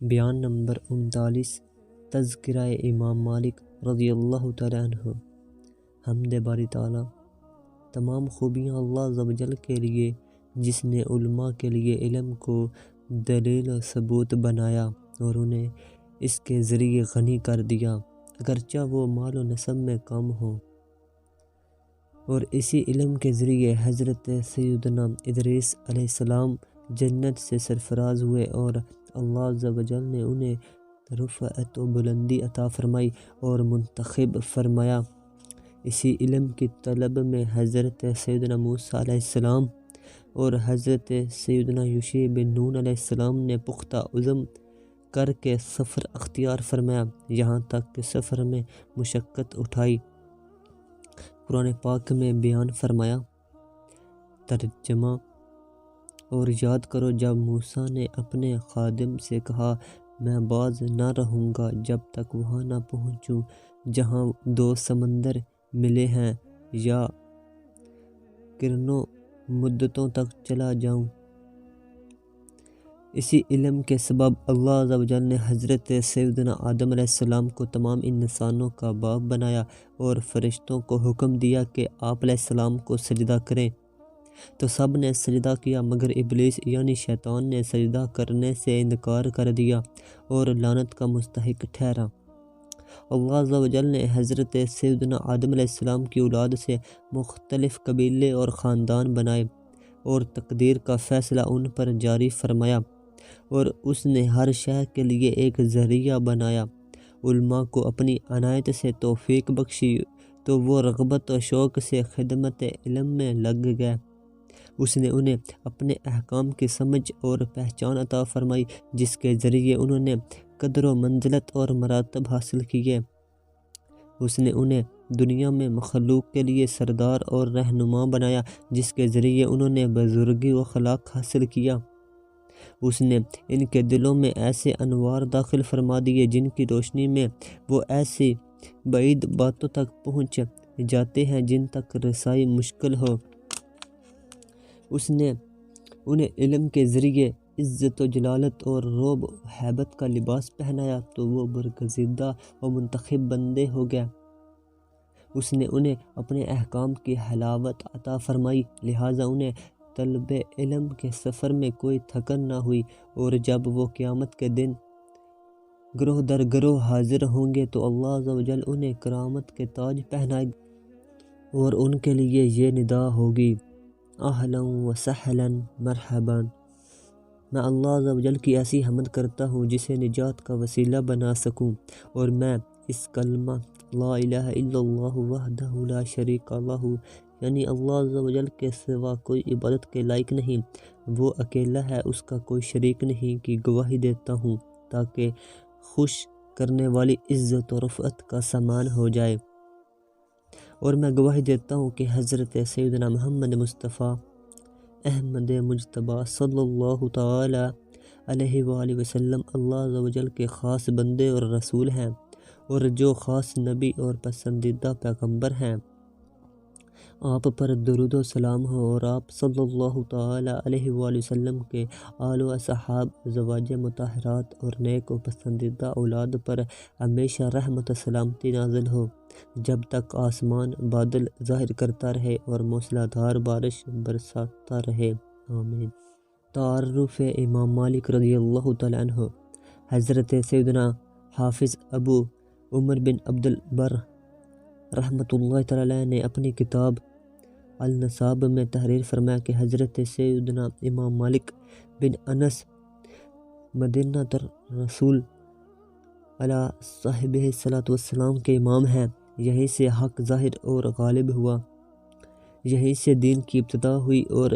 بیان نمبر 39 تذکرہ امام مالک رضی اللہ تعالیٰ عنہ۔ حمد باری تعالیٰ، تمام خوبیاں اللہ عز و جل کے لیے جس نے علماء کے لیے علم کو دلیل و ثبوت بنایا اور انہیں اس کے ذریعے غنی کر دیا اگرچہ وہ مال و نسب میں کم ہوں، اور اسی علم کے ذریعے حضرت سیدنا ادریس علیہ السلام جنت سے سرفراز ہوئے اور اللہ عز و جل نے انہیں رفعت و بلندی عطا فرمائی اور منتخب فرمایا۔ اسی علم کی طلب میں حضرت سیدنا موسیٰ علیہ السلام اور حضرت سیدنا یوشع بن نون علیہ السلام نے پختہ عزم کر کے سفر اختیار فرمایا، یہاں تک کہ سفر میں مشقت اٹھائی۔ قرآن پاک میں بیان فرمایا۔ ترجمہ اور یاد کرو جب موسیٰ نے اپنے خادم سے کہا میں باز نہ رہوں گا جب تک وہاں نہ پہنچوں جہاں 2 سمندر ملے ہیں، یا کرنوں مدتوں تک چلا جاؤں۔ اسی علم کے سبب اللہ عز و جل نے حضرت سیدنا آدم علیہ السلام کو تمام انسانوں کا باپ بنایا اور فرشتوں کو حکم دیا کہ آپ علیہ السلام کو سجدہ کریں، تو سب نے سجدہ کیا مگر ابلیس یعنی شیطان نے سجدہ کرنے سے انکار کر دیا اور لعنت کا مستحق ٹھہرا۔ اللہ عز و جل نے حضرت سیدنا آدم علیہ السلام کی اولاد سے مختلف قبیلے اور خاندان بنائے اور تقدیر کا فیصلہ ان پر جاری فرمایا، اور اس نے ہر شے کے لیے ایک ذریعہ بنایا۔ علماء کو اپنی عنایت سے توفیق بخشی تو وہ رغبت و شوق سے خدمت علم میں لگ گئے۔ اس نے انہیں اپنے احکام کی سمجھ اور پہچان عطا فرمائی جس کے ذریعے انہوں نے قدر و منزلت اور مراتب حاصل کیے۔ اس نے انہیں دنیا میں مخلوق کے لیے سردار اور رہنما بنایا جس کے ذریعے انہوں نے بزرگی و اخلاق حاصل کیا۔ اس نے ان کے دلوں میں ایسے انوار داخل فرما دیے جن کی روشنی میں وہ ایسی بعید باتوں تک پہنچ جاتے ہیں جن تک رسائی مشکل ہو۔ اس نے انہیں علم کے ذریعے عزت و جلالت اور رعب و ہیبت کا لباس پہنایا تو وہ برگزیدہ و منتخب بندے ہو گئے۔ اس نے انہیں اپنے احکام کی حلاوت عطا فرمائی، لہٰذا انہیں طلب علم کے سفر میں کوئی تھکن نہ ہوئی، اور جب وہ قیامت کے دن گروہ در گروہ حاضر ہوں گے تو اللہ عز و جل انہیں کرامت کے تاج پہنائے گا اور ان کے لیے یہ ندا ہوگی اہلا و سہلا مرحبا۔ میں اللہ عز و جل کی ایسی حمد کرتا ہوں جسے نجات کا وسیلہ بنا سکوں، اور میں اس کلمہ لا الہ الا اللہ وحدہ لا شریک لہ یعنی اللہ عز و جل کے سوا کوئی عبادت کے لائق نہیں، وہ اکیلا ہے، اس کا کوئی شریک نہیں، کی گواہی دیتا ہوں تاکہ خوش کرنے والی عزت و رفعت کا سامان ہو جائے، اور میں گواہی دیتا ہوں کہ حضرت سیدنا محمد مصطفیٰ احمد مجتبیٰ صلی اللہ تعالی علیہ وآلہ وسلم اللہ عز و جل کے خاص بندے اور رسول ہیں، اور جو خاص نبی اور پسندیدہ پیغمبر ہیں۔ آپ پر درود و سلام ہو، اور آپ صلی اللہ تعالی علیہ وآلہ وسلم کے آل و اصحاب، ازواج مطہرات اور نیک و پسندیدہ اولاد پر ہمیشہ رحمت و سلامتی نازل ہو جب تک آسمان بادل ظاہر کرتا رہے اور موسلا دھار بارش برساتا رہے، آمین۔ تعارف امام مالک رضی اللہ تعالیٰ عنہ۔ حضرت سیدنا حافظ ابو عمر بن عبد البر رحمۃ اللہ تعالیٰ نے اپنی کتاب النساب میں تحریر فرمایا کہ حضرت سیدنا امام مالک بن انس مدینہ رسول علیہ صاحبہ صلاۃ والسلام کے امام ہیں، یہیں سے حق ظاہر اور غالب ہوا، یہیں سے دین کی ابتدا ہوئی اور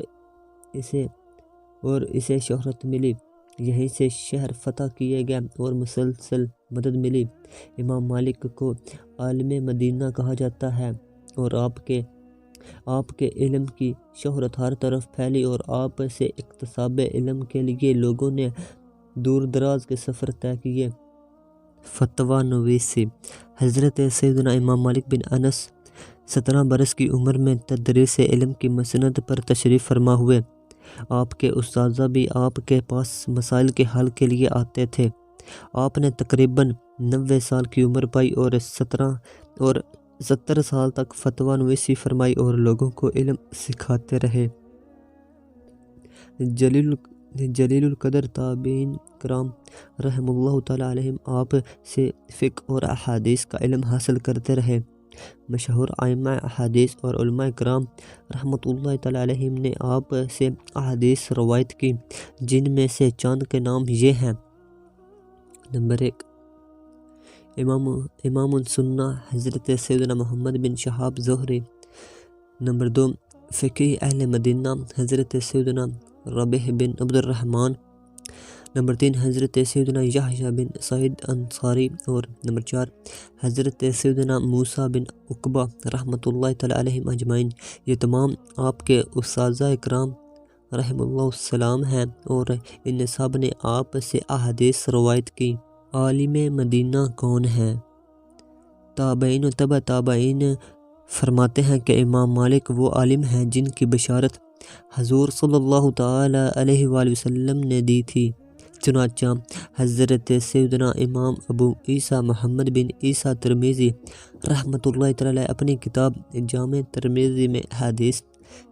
اسے شہرت ملی، یہیں سے شہر فتح کیے گئے اور مسلسل مدد ملی۔ امام مالک کو عالم مدینہ کہا جاتا ہے، اور آپ کے علم کی شہرت ہر طرف پھیلی اور آپ سے اکتساب علم کے لیے لوگوں نے دور دراز کے سفر طے کیے۔ فتویٰ نویسی۔ حضرت سیدنا امام مالک بن انس 17 برس کی عمر میں تدریس علم کی مسند پر تشریف فرما ہوئے۔ آپ کے اساتذہ بھی آپ کے پاس مسائل کے حل کے لیے آتے تھے۔ آپ نے تقریباً 90 سال کی عمر پائی اور 70 سال تک فتویٰ نویسی فرمائی اور لوگوں کو علم سکھاتے رہے۔ جلیل القدر تابعین کرام رحم اللہ تعالیٰ علیہم آپ سے فقہ اور احادیث کا علم حاصل کرتے رہے۔ مشہور ائمہ احادیث اور علماء کرام رحمۃ اللہ تعالیٰ علیہم نے آپ سے احادیث روایت کی، جن میں سے چند کے نام یہ ہیں۔ نمبر 1، امام السنہ حضرت سیدنا محمد بن شہاب زہری۔ نمبر 2، فقیہ اہل مدینہ حضرت سیدنا ربیع بن عبد الرحمن۔ نمبر 3، حضرت سیدنا یحییٰ بن سعید انصاری۔ اور نمبر 4، حضرت سیدنا موسیٰ بن عقبہ رحمۃ اللہ تعالیٰ علیہم اجمعین۔ یہ تمام آپ کے اساتذہ کرام رحم اللہ السلام ہیں اور ان سب نے آپ سے احادیث روایت کی۔ عالم مدینہ کون ہیں؟ تابعین و تبع تابعین فرماتے ہیں کہ امام مالک وہ عالم ہیں جن کی بشارت حضور صلی اللہ تعالیٰ علیہ وآلہ وسلم نے دی تھی۔ چنانچہ حضرت سیدنا امام ابو عیسیٰ محمد بن عیسیٰ ترمذی رحمۃ اللہ تعالیٰ اپنی کتاب جامع ترمذی میں حدیث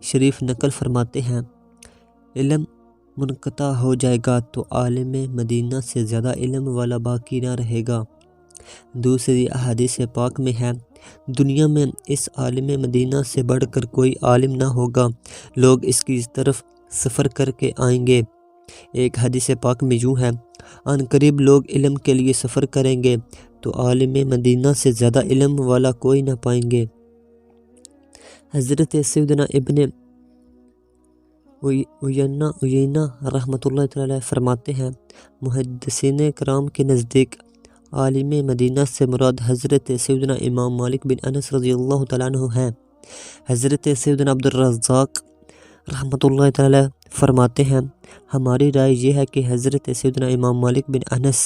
شریف نقل فرماتے ہیں، علم منقطع ہو جائے گا تو عالم مدینہ سے زیادہ علم والا باقی نہ رہے گا۔ دوسری احادیث پاک میں ہے، دنیا میں اس عالم مدینہ سے بڑھ کر کوئی عالم نہ ہوگا، لوگ اس کی طرف سفر کر کے آئیں گے۔ ایک حدیث پاک میں یوں ہے، ان قریب لوگ علم کے لیے سفر کریں گے تو عالم مدینہ سے زیادہ علم والا کوئی نہ پائیں گے۔ حضرت سیدنا ابن عیینہ رحمۃ اللہ تعالی فرماتے ہیں، محدثین کرام کے نزدیک عالم مدینہ سے مراد حضرت سیدنا امام مالک بن انس رضی اللہ تعالیٰ عنہ ہیں۔ حضرت سیدنا عبد الرزاق رحمۃ اللہ تعالی فرماتے ہیں، ہماری رائے یہ ہے کہ حضرت سیدنا امام مالک بن انس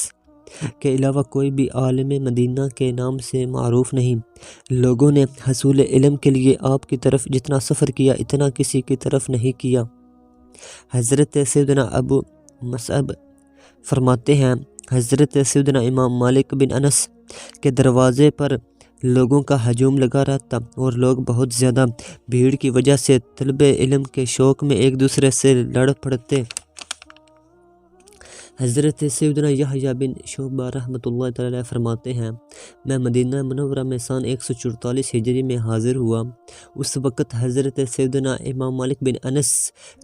کے علاوہ کوئی بھی عالم مدینہ کے نام سے معروف نہیں۔ لوگوں نے حصول علم کے لیے آپ کی طرف جتنا سفر کیا اتنا کسی کی طرف نہیں کیا۔ حضرت سیدنا ابو مصعب فرماتے ہیں، حضرت سیدنا امام مالک بن انس کے دروازے پر لوگوں کا ہجوم لگا رہتا اور لوگ بہت زیادہ بھیڑ کی وجہ سے طلب علم کے شوق میں ایک دوسرے سے لڑ پڑتے۔ حضرت سیدنا یحییٰ بن شعبہ رحمۃ اللہ تعالی فرماتے ہیں، میں مدینہ منورہ میں سن 144 ہجری میں حاضر ہوا۔ اس وقت حضرت سیدنا امام مالک بن انس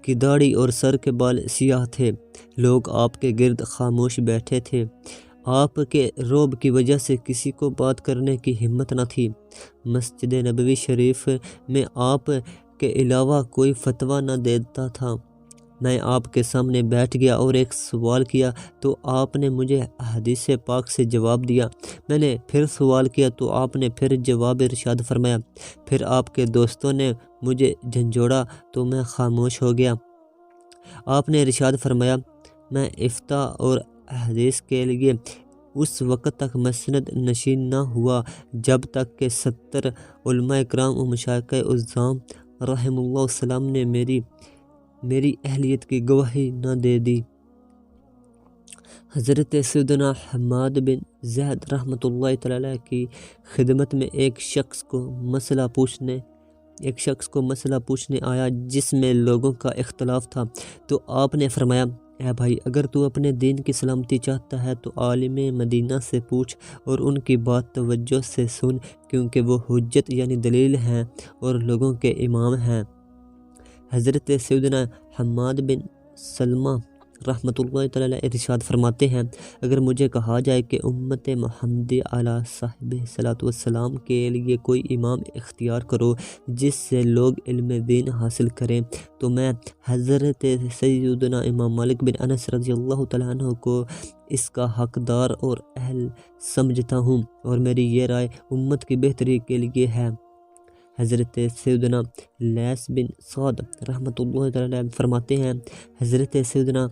کی داڑھی اور سر کے بال سیاہ تھے، لوگ آپ کے گرد خاموش بیٹھے تھے، آپ کے رعب کی وجہ سے کسی کو بات کرنے کی ہمت نہ تھی۔ مسجد نبوی شریف میں آپ کے علاوہ کوئی فتویٰ نہ دیتا تھا۔ میں آپ کے سامنے بیٹھ گیا اور ایک سوال کیا تو آپ نے مجھے حدیث پاک سے جواب دیا، میں نے پھر سوال کیا تو آپ نے پھر جواب ارشاد فرمایا، پھر آپ کے دوستوں نے مجھے جھنجھوڑا تو میں خاموش ہو گیا۔ آپ نے ارشاد فرمایا، میں افتاء اور حدیث کے لیے اس وقت تک مسند نشین نہ ہوا جب تک کہ 70 علماء کرام و مشائخ اعظام رحم اللہ السلام نے میری اہلیت کی گواہی نہ دے دی۔ حضرت سیدنا حماد بن زید رحمۃ اللہ تعالی کی خدمت میں ایک شخص کو مسئلہ پوچھنے آیا جس میں لوگوں کا اختلاف تھا، تو آپ نے فرمایا، اے بھائی، اگر تو اپنے دین کی سلامتی چاہتا ہے تو عالم مدینہ سے پوچھ اور ان کی بات توجہ سے سن، کیونکہ وہ حجت یعنی دلیل ہیں اور لوگوں کے امام ہیں۔ حضرت سیدنا حماد بن سلمہ رحمۃ اللہ تعالی ارشاد فرماتے ہیں، اگر مجھے کہا جائے کہ امت محمدی علیہ صاحب صلاۃ والسلام کے لیے کوئی امام اختیار کرو جس سے لوگ علم دین حاصل کریں، تو میں حضرت سیدنا امام مالک بن انس رضی اللہ تعالیٰ عنہ کو اس کا حقدار اور اہل سمجھتا ہوں، اور میری یہ رائے امت کی بہتری کے لیے ہے۔ حضرت سیدنا لیث بن سعد رحمۃ اللہ تعالی فرماتے ہیں، حضرت سیدنا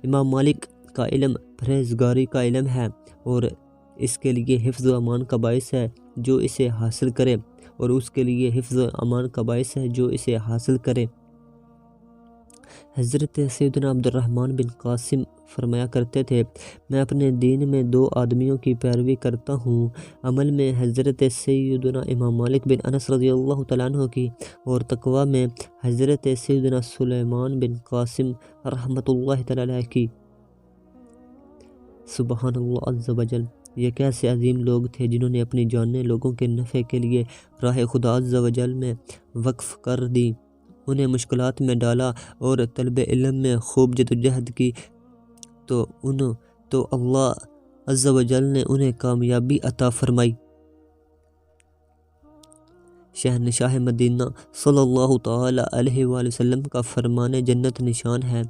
امام مالک کا علم پرہیزگاری کا علم ہے اور اس کے لیے حفظ و امان کا باعث ہے جو اسے حاصل کرے، اور اس کے لیے حفظ و امان کا باعث ہے جو اسے حاصل کرے۔ حضرت سیدنا عبد الرحمن بن قاسم فرمایا کرتے تھے، میں اپنے دین میں دو آدمیوں کی پیروی کرتا ہوں، عمل میں حضرت سیدنا امام مالک بن انس رضی اللہ تعالیٰ عنہ کی، اور تقوی میں حضرت سیدنا سلیمان بن قاسم رحمۃ اللہ تعالیٰ علیہ کی۔ سبحان اللہ عز و جل، یہ کیسے عظیم لوگ تھے جنہوں نے اپنی جانیں لوگوں کے نفع کے لیے راہ خدا عز و جل میں وقف کر دی، انہیں مشکلات میں ڈالا اور طلب علم میں خوب جدوجہد کی تو اللہ عز و جل نے انہیں کامیابی عطا فرمائی۔ شہنشاہ مدینہ صلی اللہ تعالی علیہ وآلہ وسلم کا فرمان جنت نشان ہے،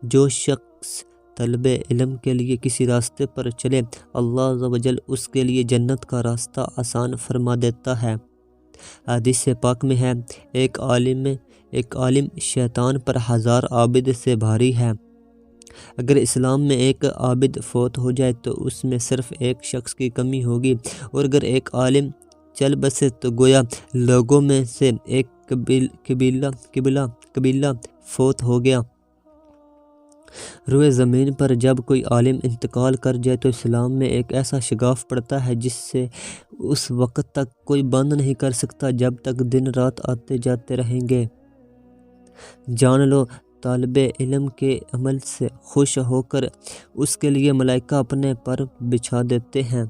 جو شخص طلب علم کے لیے کسی راستے پر چلے، اللہ عز و جل اس کے لیے جنت کا راستہ آسان فرما دیتا ہے۔ حدیث پاک میں ہے، ایک عالم شیطان پر 1000 عابد سے بھاری ہے۔ اگر اسلام میں ایک عابد فوت ہو جائے تو اس میں صرف ایک شخص کی کمی ہوگی، اور اگر ایک عالم چل بسے تو گویا لوگوں میں سے ایک قبیلہ فوت ہو گیا۔ روئے زمین پر جب کوئی عالم انتقال کر جائے تو اسلام میں ایک ایسا شگاف پڑتا ہے جس سے اس وقت تک کوئی بند نہیں کر سکتا جب تک دن رات آتے جاتے رہیں گے۔ جان لو، طالب علم کے عمل سے خوش ہو کر اس کے لیے ملائکہ اپنے پر بچھا دیتے ہیں۔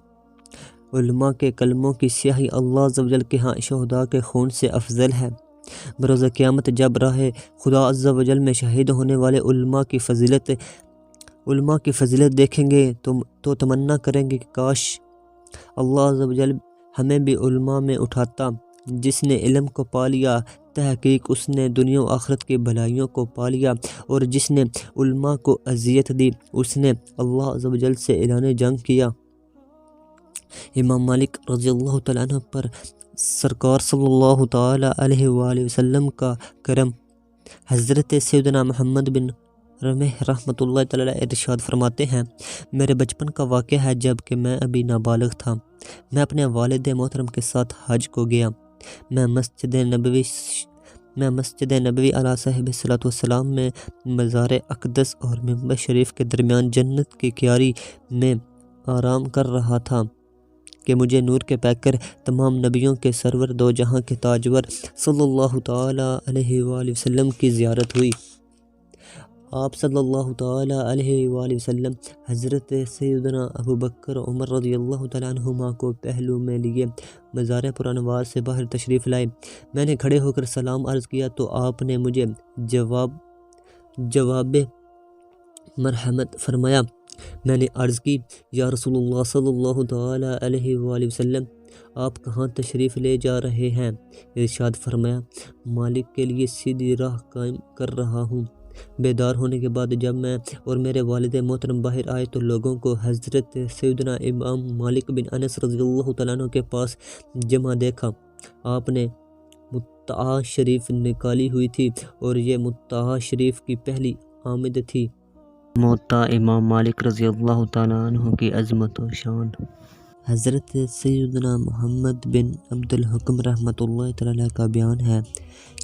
علماء کے کلموں کی سیاہی اللہ عز و جل کے ہاں شہداء کے خون سے افضل ہے۔ بروز قیامت جب راہ خدا عز و جل میں شہید ہونے والے علماء کی فضیلت دیکھیں گے تو تمنا کریں گے کہ کاش اللہ عز و جل ہمیں بھی علماء میں اٹھاتا۔ جس نے علم کو پا لیا، تحقیق اس نے دنیا و آخرت کی بھلائیوں کو پا لیا، اور جس نے علماء کو اذیت دی اس نے اللہ عز و جل سے اعلان جنگ کیا۔ امام مالک رضی اللہ تعالیٰ عنہ پر سرکار صلی اللہ تعالیٰ علیہ وآلہ وسلم کا کرم۔ حضرت سیدنا محمد بن رمح رحمۃ اللہ تعالیٰ ارشاد فرماتے ہیں، میرے بچپن کا واقعہ ہے جب کہ میں ابھی نابالغ تھا، میں اپنے والد محترم کے ساتھ حج کو گیا۔ میں مسجد نبوی علیہ صاحب الصلاۃ والسلام میں مزار اقدس اور منبر شریف کے درمیان جنت کی کیاری میں آرام کر رہا تھا کہ مجھے نور کے پیکر تمام نبیوں کے سرور دو جہاں کے تاجور صلی اللہ تعالیٰ علیہ وآلہ وسلم کی زیارت ہوئی۔ آپ صلی اللہ تعالیٰ علیہ وآلہ وسلم حضرت سیدنا ابو بکر عمر رضی اللہ تعالیٰ عنہما کو پہلو میں لیے مزار پرانوار سے باہر تشریف لائے۔ میں نے کھڑے ہو کر سلام عرض کیا تو آپ نے مجھے جواب مرحمت فرمایا۔ میں نے عرض کی، یا رسول اللہ صلی اللہ تعالیٰ علیہ وآلہ وسلم، آپ کہاں تشریف لے جا رہے ہیں؟ ارشاد فرمایا، مالک کے لیے سیدھی راہ قائم کر رہا ہوں۔ بیدار ہونے کے بعد جب میں اور میرے والد محترم باہر آئے تو لوگوں کو حضرت سیدنا امام مالک بن انس رضی اللہ تعالیٰ عنہ کے پاس جمع دیکھا۔ آپ نے متاع شریف نکالی ہوئی تھی اور یہ متاع شریف کی پہلی آمد تھی۔ موتا امام مالک رضی اللہ تعالیٰ عنہ کی عظمت و شان۔ حضرت سیدنا محمد بن عبد الحکم رحمۃ اللہ تعالیٰ کا بیان ہے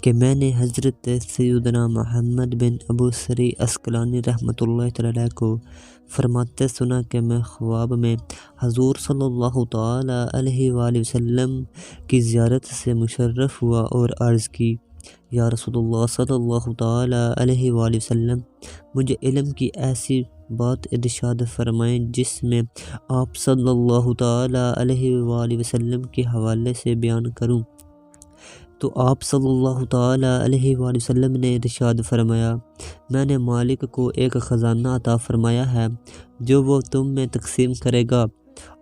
کہ میں نے حضرت سیدنا محمد بن ابو سری عسقلانی رحمۃ اللہ تعالیٰ کو فرماتے سنا کہ میں خواب میں حضور صلی اللہ تعالیٰ علیہ وآلہ وسلم کی زیارت سے مشرف ہوا اور عرض کی، یا رسول اللہ صلی اللہ تعالیٰ علیہ وآلہ وسلم، مجھے علم کی ایسی بات ارشاد فرمائیں جس میں آپ صلی اللہ تعالیٰ علیہ وآلہ وسلم کے حوالے سے بیان کروں۔ تو آپ صلی اللہ تعالیٰ علیہ وآلہ وسلم نے ارشاد فرمایا، میں نے مالک کو ایک خزانہ عطا فرمایا ہے جو وہ تم میں تقسیم کرے گا۔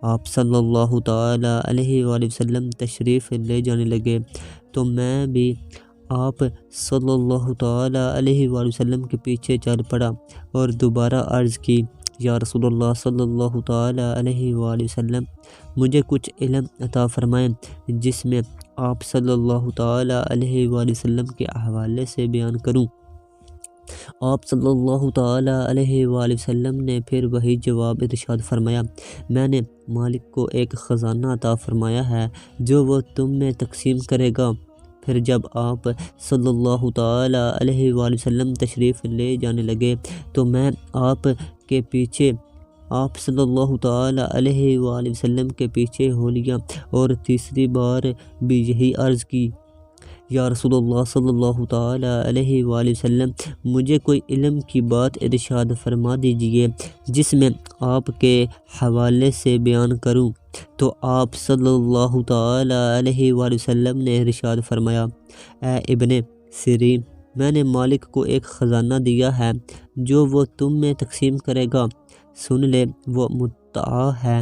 آپ صلی اللہ تعالیٰ علیہ وآلہ وسلم تشریف لے جانے لگے تو میں بھی آپ صلی اللہ تعالیٰ علیہ وآلہ وسلم کے پیچھے چل پڑا اور دوبارہ عرض کی، یا رسول اللہ صلی اللہ تعالیٰ علیہ وآلہ وسلم، مجھے کچھ علم عطا فرمائیں جس میں آپ صلی اللہ تعالیٰ علیہ وآلہ وسلم کے حوالے سے بیان کروں۔ آپ صلی اللہ تعالیٰ علیہ وآلہ وسلم نے پھر وہی جواب ارشاد فرمایا، میں نے مالک کو ایک خزانہ عطا فرمایا ہے جو وہ تم میں تقسیم کرے گا۔ پھر جب آپ صلی اللہ تعالیٰ علیہ وآلہ وسلم تشریف لے جانے لگے تو میں آپ صلی اللہ تعالیٰ علیہ وآلہ وسلم کے پیچھے ہو لیا اور تیسری بار بھی یہی عرض کی، یا رسول اللہ صلی اللہ تعالیٰ علیہ وآلہ وسلم، مجھے کوئی علم کی بات ارشاد فرما دیجئے جس میں آپ کے حوالے سے بیان کروں۔ تو آپ صلی اللہ تعالیٰ علیہ وآلہ وسلم نے ارشاد فرمایا، اے ابن سیرین، میں نے مالک کو ایک خزانہ دیا ہے جو وہ تم میں تقسیم کرے گا، سن لے، وہ متاع ہے،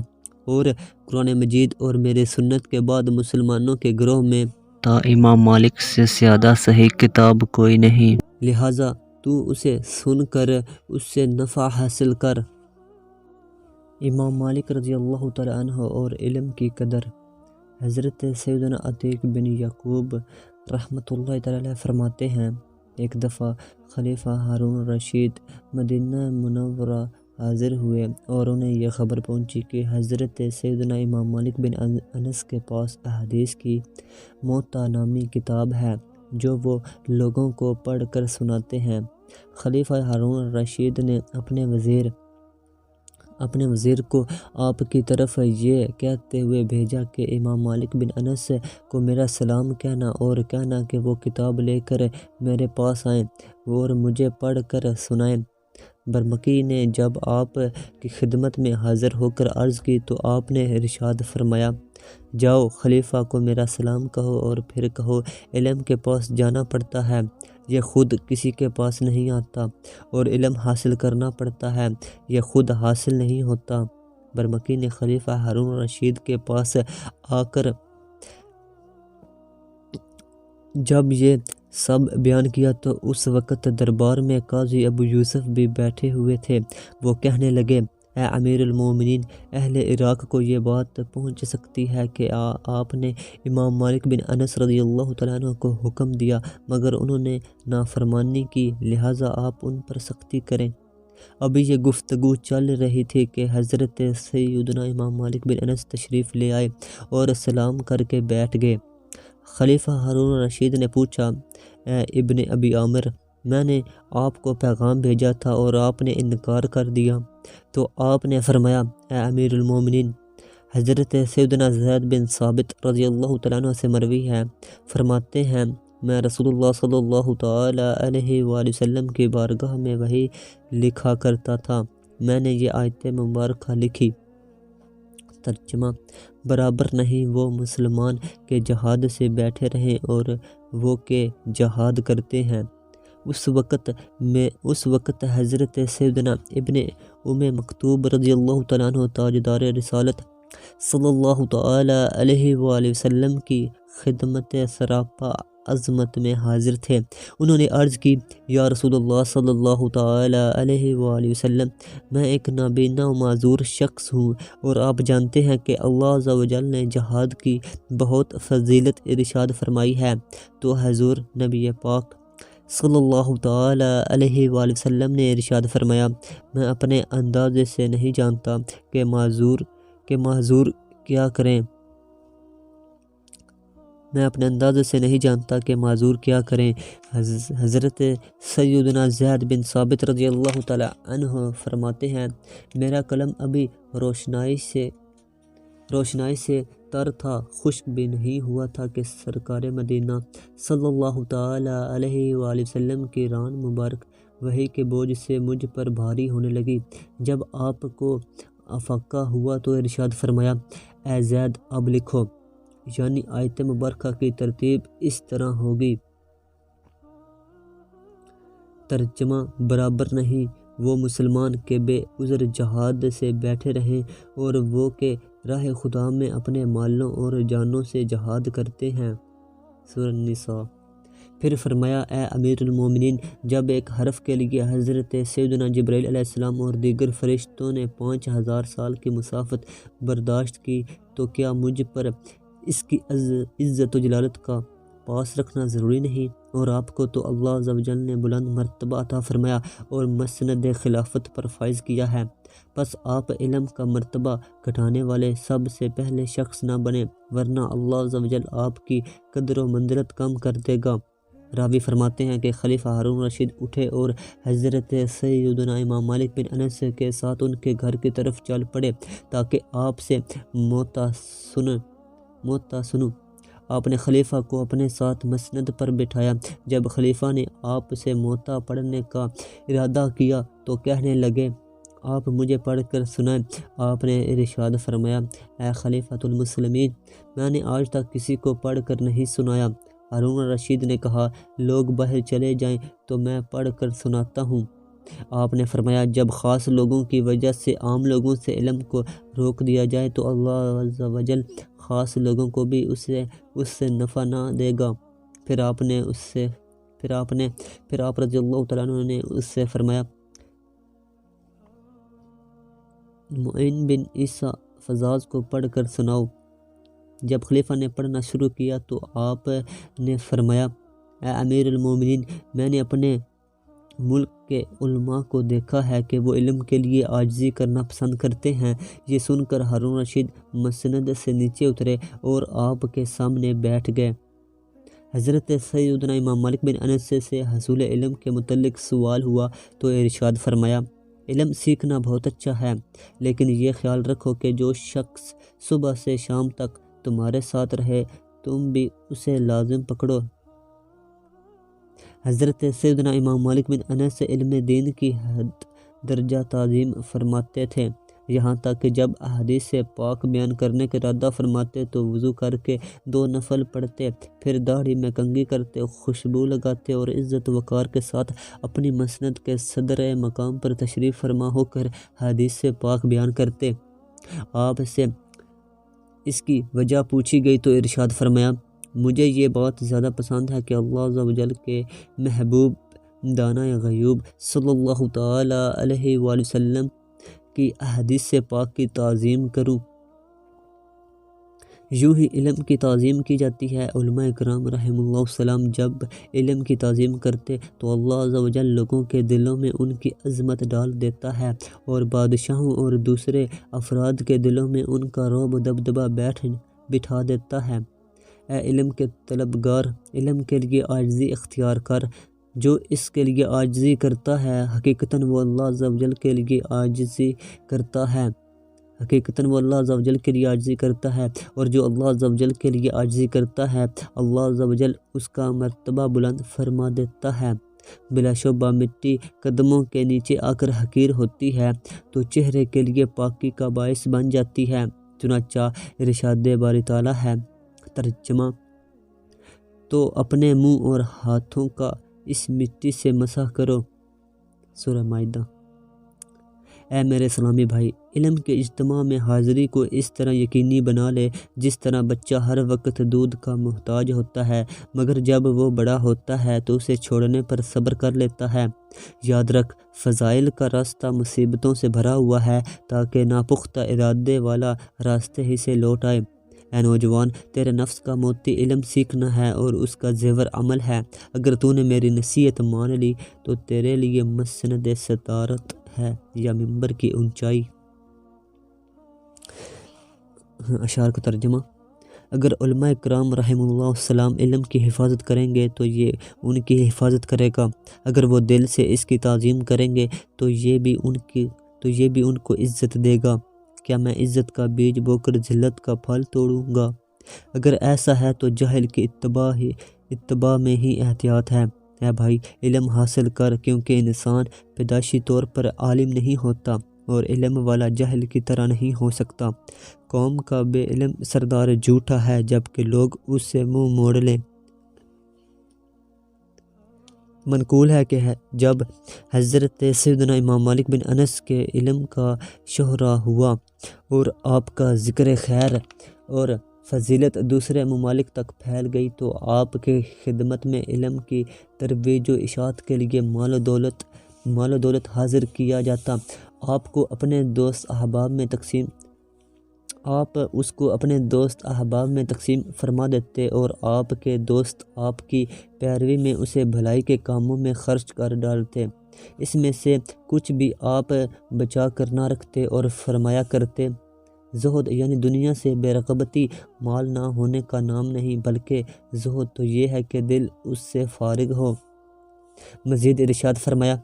اور قرآن مجید اور میرے سنت کے بعد مسلمانوں کے گروہ میں تا امام مالک سے زیادہ صحیح کتاب کوئی نہیں، لہٰذا تو اسے سن کر اس سے نفع حاصل کر۔ امام مالک رضی اللہ تعالیٰ عنہ اور علم کی قدر۔ حضرت سیدنا عتیق بن یعقوب رحمۃ اللہ تعالیٰ علیہ فرماتے ہیں، ایک دفعہ خلیفہ ہارون الرشید مدینہ منورہ حاضر ہوئے اور انہیں یہ خبر پہنچی کہ حضرت سیدنا امام مالک بن انس کے پاس احادیث کی موطا نامی کتاب ہے جو وہ لوگوں کو پڑھ کر سناتے ہیں۔ خلیفہ ہارون الرشید نے اپنے وزیر کو آپ کی طرف یہ کہتے ہوئے بھیجا کہ امام مالک بن انس کو میرا سلام کہنا اور کہنا کہ وہ کتاب لے کر میرے پاس آئیں اور مجھے پڑھ کر سنائیں۔ برمکی نے جب آپ کی خدمت میں حاضر ہو کر عرض کی تو آپ نے ارشاد فرمایا، جاؤ، خلیفہ کو میرا سلام کہو اور پھر کہو، علم کے پاس جانا پڑتا ہے، یہ خود کسی کے پاس نہیں آتا، اور علم حاصل کرنا پڑتا ہے، یہ خود حاصل نہیں ہوتا۔ برمکی نے خلیفہ ہارون الرشید کے پاس آ کر جب یہ سب بیان کیا تو اس وقت دربار میں قاضی ابو یوسف بھی بیٹھے ہوئے تھے۔ وہ کہنے لگے، اے امیر المومنین، اہل عراق کو یہ بات پہنچ سکتی ہے کہ آپ نے امام مالک بن انس رضی اللہ تعالیٰ عنہ کو حکم دیا مگر انہوں نے نافرمانی کی، لہٰذا آپ ان پر سختی کریں۔ ابھی یہ گفتگو چل رہی تھی کہ حضرت سیدنا امام مالک بن انس تشریف لے آئے اور سلام کر کے بیٹھ گئے۔ خلیفہ ہارون الرشید نے پوچھا، اے ابن ابی عامر، میں نے آپ کو پیغام بھیجا تھا اور آپ نے انکار کر دیا۔ تو آپ نے فرمایا، اے امیر المومنین، حضرت سیدنا زید بن ثابت رضی اللہ تعالیٰ عنہ سے مروی ہے، فرماتے ہیں، میں رسول اللہ صلی اللہ تعالیٰ علیہ وآلہ وسلم کی بارگاہ میں وحی لکھا کرتا تھا، میں نے یہ آیت مبارکہ لکھی۔ ترجمہ، برابر نہیں وہ مسلمان کے جہاد سے بیٹھے رہیں اور وہ کہ جہاد کرتے ہیں۔ اس وقت حضرت سیدنا ابن مکتوب رضی اللہ تعالیٰ عنہ تاجدار رسالت صلی اللہ تعالیٰ علیہ وآلہ وسلم کی خدمت سراپا عظمت میں حاضر تھے۔ انہوں نے عرض کی، یا رسول اللہ صلی اللہ تعالیٰ علیہ وآلہ وسلم، میں ایک نابینا و معذور شخص ہوں اور آپ جانتے ہیں کہ اللہ عز و جل نے جہاد کی بہت فضیلت ارشاد فرمائی ہے۔ تو حضور نبی پاک صلی اللہ تعالیٰ علیہ وآلہ وسلم نے ارشاد فرمایا، میں اپنے اندازے سے نہیں جانتا کہ معذور کیا کریں۔ حضرت سیدنا زید بن ثابت رضی اللہ تعالیٰ عنہ فرماتے ہیں، میرا قلم ابھی روشنائی سے تر تھا، خشک بھی نہیں ہوا تھا کہ سرکار مدینہ صلی اللہ تعالیٰ علیہ وآلہ وسلم کی ران مبارک وحی کے بوجھ سے مجھ پر بھاری ہونے لگی۔ جب آپ کو افاقہ ہوا تو ارشاد فرمایا، اے زید، اب لکھو، یعنی آیت مبارکہ کی ترتیب اس طرح ہوگی۔ ترجمہ، برابر نہیں وہ مسلمان کے بے عذر جہاد سے بیٹھے رہیں اور وہ کہ راہ خدا میں اپنے مالوں اور جانوں سے جہاد کرتے ہیں۔ سورہ النساء۔ پھر فرمایا، اے امیر المومنین، جب ایک حرف کے لیے حضرت سیدنا جبرائیل علیہ السلام اور دیگر فرشتوں نے 5000 سال کی مسافت برداشت کی تو کیا مجھ پر اس کی عزت و جلالت کا پاس رکھنا ضروری نہیں؟ اور آپ کو تو اللہ عز و جل نے بلند مرتبہ عطا فرمایا اور مسند خلافت پر فائز کیا ہے۔ بس آپ علم کا مرتبہ گھٹانے والے سب سے پہلے شخص نہ بنیں، ورنہ اللہ عز و جل آپ کی قدر و منزلت کم کر دے گا۔ راوی فرماتے ہیں کہ خلیفہ ہارون رشید اٹھے اور حضرت سیدنا امام مالک بن انس کے ساتھ ان کے گھر کی طرف چل پڑے تاکہ آپ سے موتا سنوں۔ آپ نے خلیفہ کو اپنے ساتھ مسند پر بٹھایا۔ جب خلیفہ نے آپ سے موتا پڑھنے کا ارادہ کیا تو کہنے لگے، آپ مجھے پڑھ کر سنائیں۔ آپ نے ارشاد فرمایا، اے خلیفۃ المسلمین، میں نے آج تک کسی کو پڑھ کر نہیں سنایا۔ ہارون رشید نے کہا، لوگ باہر چلے جائیں تو میں پڑھ کر سناتا ہوں۔ آپ نے فرمایا، جب خاص لوگوں کی وجہ سے عام لوگوں سے علم کو روک دیا جائے تو اللہ عز و جل خاص لوگوں کو بھی اس سے نفع نہ دے گا۔ پھر آپ رضی اللہ تعالیٰ عنہ نے اس سے فرمایا، معین بن عیسیٰ فزاز کو پڑھ کر سناؤ۔ جب خلیفہ نے پڑھنا شروع کیا تو آپ نے فرمایا، اے امیر المومنین، میں نے اپنے ملک کے علماء کو دیکھا ہے کہ وہ علم کے لیے عاجزی کرنا پسند کرتے ہیں۔ یہ سن کر ہارون رشید مسند سے نیچے اترے اور آپ کے سامنے بیٹھ گئے۔ حضرت سیدنا امام مالک بن انس سے حصول علم کے متعلق سوال ہوا تو ارشاد فرمایا، علم سیکھنا بہت اچھا ہے، لیکن یہ خیال رکھو کہ جو شخص صبح سے شام تک تمہارے ساتھ رہے تم بھی اسے لازم پکڑو۔ حضرت سیدنا امام مالک بن انس علم دین کی حد درجہ تعظیم فرماتے تھے، یہاں تک کہ جب احادیث پاک بیان کرنے کا ارادہ فرماتے تو وضو کر کے 2 نفل پڑھتے، پھر داڑھی میں کنگھی کرتے، خوشبو لگاتے اور عزت وقار کے ساتھ اپنی مسند کے صدر مقام پر تشریف فرما ہو کر حدیث پاک بیان کرتے۔ آپ سے اس کی وجہ پوچھی گئی تو ارشاد فرمایا، مجھے یہ بات زیادہ پسند ہے کہ اللہ عز و جل کے محبوب دانائے غیوب صلی اللہ تعالیٰ علیہ وآلہ وسلم کی احادیث پاک کی تعظیم کروں۔ یوں ہی علم کی تعظیم کی جاتی ہے۔ علماء کرام رحمہ اللہ السلام جب علم کی تعظیم کرتے تو اللہ عز و جل لوگوں کے دلوں میں ان کی عظمت ڈال دیتا ہے اور بادشاہوں اور دوسرے افراد کے دلوں میں ان کا رعب و دبدبہ بٹھا دیتا ہے۔ اے علم کے طلبگار، علم کے لیے عاجزی اختیار کر۔ جو اس کے لیے عاجزی کرتا ہے حقیقتاً وہ اللہ عز و جل کے لیے عاجزی کرتا ہے اور جو اللہ عز و جل کے لیے عاجزی کرتا ہے اللہ عز و جل اس کا مرتبہ بلند فرما دیتا ہے۔ بلا شبہ مٹی قدموں کے نیچے آ کر حقیر ہوتی ہے تو چہرے کے لیے پاکی کا باعث بن جاتی ہے۔ چنانچہ ارشاد باری تعالیٰ ہے، ترجمہ، تو اپنے منہ اور ہاتھوں کا اس مٹی سے مسح کرو۔ سورہ مائدہ۔ اے میرے اسلامی بھائی، علم کے اجتماع میں حاضری کو اس طرح یقینی بنا لے جس طرح بچہ ہر وقت دودھ کا محتاج ہوتا ہے مگر جب وہ بڑا ہوتا ہے تو اسے چھوڑنے پر صبر کر لیتا ہے۔ یاد رکھ، فضائل کا راستہ مصیبتوں سے بھرا ہوا ہے تاکہ ناپختہ ارادے والا راستے ہی سے لوٹ آئے۔ اے نوجوان، تیرے نفس کا موتی علم سیکھنا ہے اور اس کا زیور عمل ہے۔ اگر تو نے میری نصیحت مان لی تو تیرے لیے مسند صدارت ہے یا منبر کی اونچائی۔ اشعار کا ترجمہ، اگر علماء کرام رحمہ اللہ السلام علم کی حفاظت کریں گے تو یہ ان کی حفاظت کرے گا، اگر وہ دل سے اس کی تعظیم کریں گے تو یہ بھی ان کو عزت دے گا۔ کیا میں عزت کا بیج بو کر ذلت کا پھل توڑوں گا؟ اگر ایسا ہے تو جاہل کی اتباع میں ہی احتیاط ہے۔ اے بھائی، علم حاصل کر، کیونکہ انسان پیدائشی طور پر عالم نہیں ہوتا اور علم والا جاہل کی طرح نہیں ہو سکتا۔ قوم کا بے علم سردار جھوٹا ہے جبکہ لوگ اس سے منہ موڑ لیں۔ منقول ہے کہ جب حضرت سیدنا امام مالک بن انس کے علم کا شہرہ ہوا اور آپ کا ذکر خیر اور فضیلت دوسرے ممالک تک پھیل گئی تو آپ کے خدمت میں علم کی ترویج و اشاعت کے لیے مال و دولت حاضر کیا جاتا۔ آپ اس کو اپنے دوست احباب میں تقسیم فرما دیتے اور آپ کے دوست آپ کی پیروی میں اسے بھلائی کے کاموں میں خرچ کر ڈالتے۔ اس میں سے کچھ بھی آپ بچا کر نہ رکھتے اور فرمایا کرتے، زہد یعنی دنیا سے بے رغبتی مال نہ ہونے کا نام نہیں، بلکہ زہد تو یہ ہے کہ دل اس سے فارغ ہو۔ مزید ارشاد فرمایا،